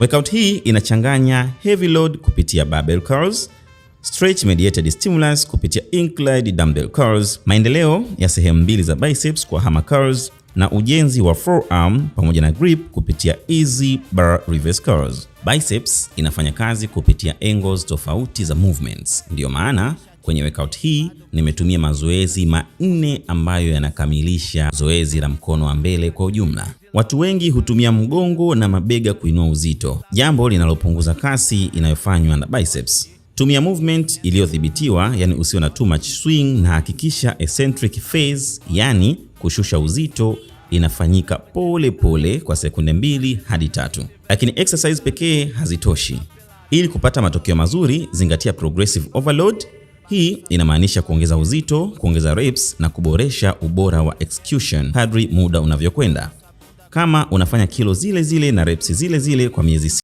Workout hii inachanganya heavy load kupitia barbell curls, stretch mediated stimulus kupitia inclined dumbbell curls, maendeleo ya sehemu mbili za biceps kwa hammer curls, na ujenzi wa forearm pamoja na grip kupitia easy bar reverse curls. Biceps inafanya kazi kupitia angles tofauti za movements. Ndiyo maana kwenye workout hii nimetumia mazoezi manne ambayo yanakamilisha zoezi la mkono wa mbele kwa ujumla. Watu wengi hutumia mgongo na mabega kuinua uzito, jambo linalopunguza kasi inayofanywa na biceps. Tumia movement iliyodhibitiwa, yani usio na too much swing, na hakikisha eccentric phase, yani kushusha uzito, inafanyika pole pole kwa sekunde 2 hadi 3. Lakini exercise pekee hazitoshi. Ili kupata matokeo mazuri, zingatia progressive overload. Hii inamaanisha kuongeza uzito, kuongeza reps na kuboresha ubora wa execution kadri muda unavyokwenda. Kama unafanya kilo zile zile na reps zile zile kwa miezi